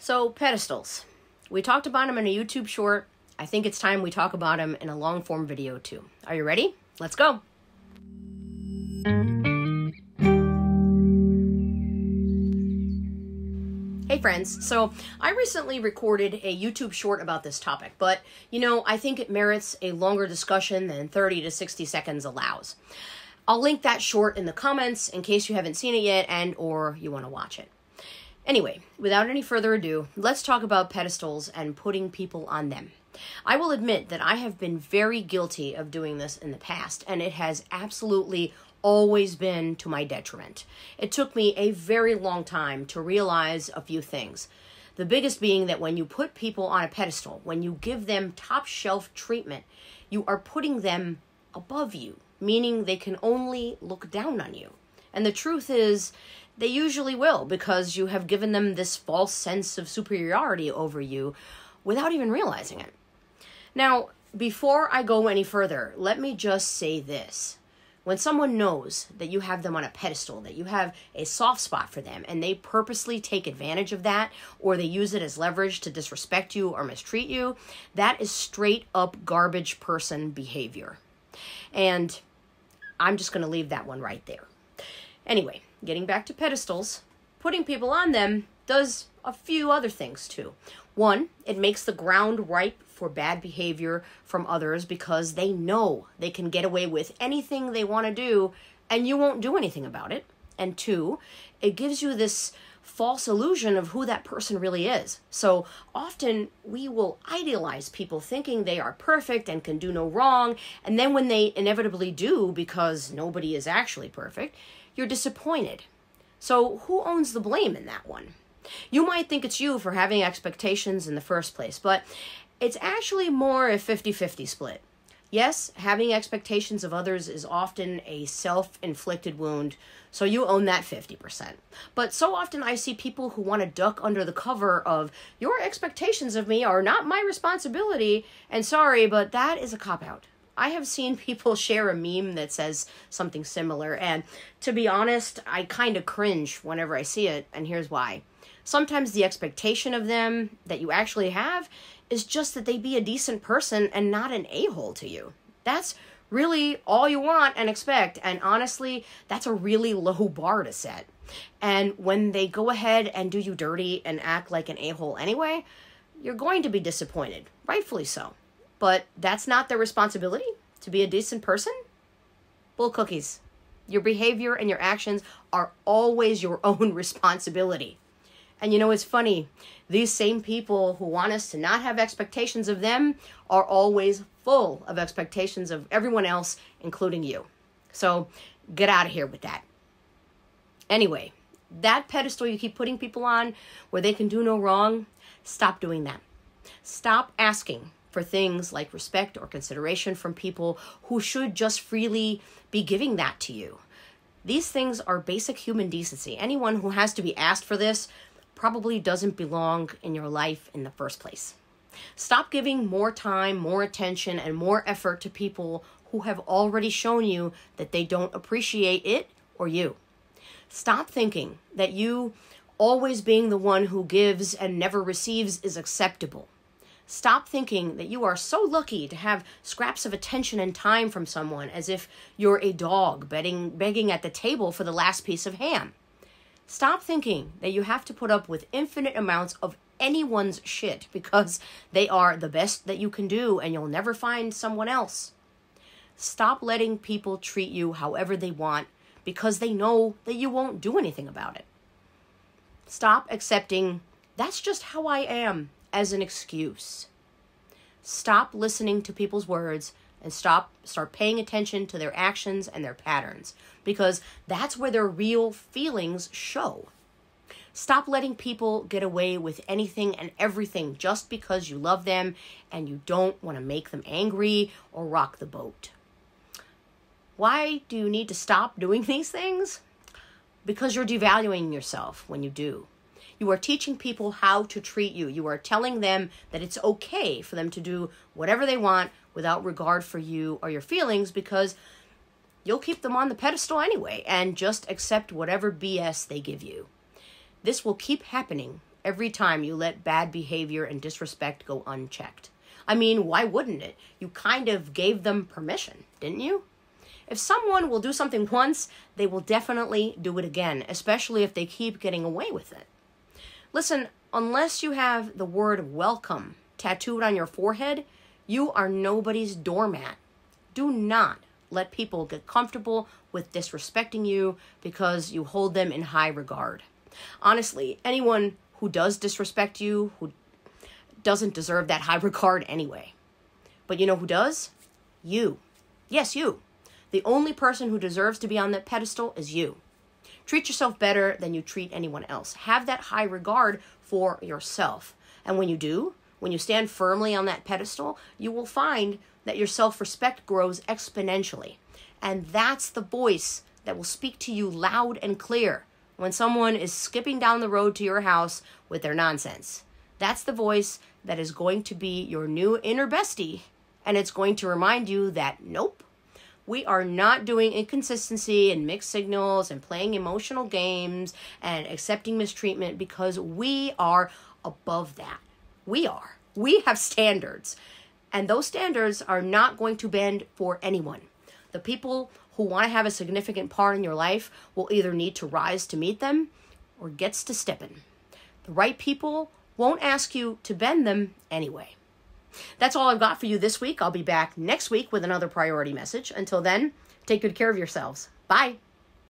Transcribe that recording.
So, pedestals. We talked about them in a YouTube short. I think it's time we talk about them in a long-form video too. Are you ready? Let's go. Hey friends, so I recently recorded a YouTube short about this topic, but I think it merits a longer discussion than 30 to 60 seconds allows. I'll link that short in the comments in case you haven't seen it yet and or you want to watch it. Anyway, without any further ado, let's talk about pedestals and putting people on them. I will admit that I have been very guilty of doing this in the past, and it has absolutely always been to my detriment. It took me a very long time to realize a few things. The biggest being that when you put people on a pedestal, when you give them top shelf treatment, you are putting them above you, meaning they can only look down on you. And the truth is, they usually will, because you have given them this false sense of superiority over you without even realizing it. Now, before I go any further, let me just say this. When someone knows that you have them on a pedestal, that you have a soft spot for them, and they purposely take advantage of that, or they use it as leverage to disrespect you or mistreat you, that is straight up garbage person behavior. And I'm just going to leave that one right there. Anyway, getting back to pedestals, putting people on them does a few other things too. One, it makes the ground ripe for bad behavior from others because they know they can get away with anything they want to do and you won't do anything about it. And two, it gives you this false illusion of who that person really is. So often we will idealize people thinking they are perfect and can do no wrong, and then when they inevitably do, because nobody is actually perfect, you're disappointed. So who owns the blame in that one? You might think it's you for having expectations in the first place, but it's actually more a 50-50 split. Yes, having expectations of others is often a self-inflicted wound, so you own that 50%. But so often I see people who want to duck under the cover of, your expectations of me are not my responsibility, and sorry, but that is a cop-out. I have seen people share a meme that says something similar, and to be honest, I kind of cringe whenever I see it, and here's why. Sometimes the expectation of them that you actually have is just that they be a decent person and not an a-hole to you. That's really all you want and expect, and honestly, that's a really low bar to set. And when they go ahead and do you dirty and act like an a-hole anyway, you're going to be disappointed, rightfully so. But that's not their responsibility to be a decent person? Bull cookies. Your behavior and your actions are always your own responsibility. And it's funny, these same people who want us to not have expectations of them are always full of expectations of everyone else, including you. So get out of here with that. Anyway, that pedestal you keep putting people on where they can do no wrong, stop doing that. Stop asking for things like respect or consideration from people who should just freely be giving that to you. These things are basic human decency. Anyone who has to be asked for this probably doesn't belong in your life in the first place. Stop giving more time, more attention, and more effort to people who have already shown you that they don't appreciate it or you. Stop thinking that you always being the one who gives and never receives is acceptable. Stop thinking that you are so lucky to have scraps of attention and time from someone as if you're a dog begging at the table for the last piece of ham. Stop thinking that you have to put up with infinite amounts of anyone's shit because they are the best that you can do and you'll never find someone else. Stop letting people treat you however they want because they know that you won't do anything about it. Stop accepting, that's just how I am, as an excuse. Stop listening to people's words and start paying attention to their actions and their patterns, because that's where their real feelings show. Stop letting people get away with anything and everything just because you love them and you don't want to make them angry or rock the boat. Why do you need to stop doing these things? Because you're devaluing yourself when you do. You are teaching people how to treat you. You are telling them that it's okay for them to do whatever they want without regard for you or your feelings, because you'll keep them on the pedestal anyway and just accept whatever BS they give you. This will keep happening every time you let bad behavior and disrespect go unchecked. I mean, why wouldn't it? You kind of gave them permission, didn't you? If someone will do something once, they will definitely do it again, especially if they keep getting away with it. Listen, unless you have the word welcome tattooed on your forehead, you are nobody's doormat. Do not let people get comfortable with disrespecting you because you hold them in high regard. Honestly, anyone who does disrespect you, who doesn't deserve that high regard anyway. But you know who does? You. Yes, you. The only person who deserves to be on that pedestal is you. Treat yourself better than you treat anyone else. Have that high regard for yourself. And when you do, when you stand firmly on that pedestal, you will find that your self-respect grows exponentially. And that's the voice that will speak to you loud and clear when someone is skipping down the road to your house with their nonsense. That's the voice that is going to be your new inner bestie, and it's going to remind you that, nope, we are not doing inconsistency and mixed signals and playing emotional games and accepting mistreatment, because we are above that. We are. We have standards, and those standards are not going to bend for anyone. The people who want to have a significant part in your life will either need to rise to meet them or gets to steppin'. The right people won't ask you to bend them anyway. That's all I've got for you this week. I'll be back next week with another priority message. Until then, take good care of yourselves. Bye.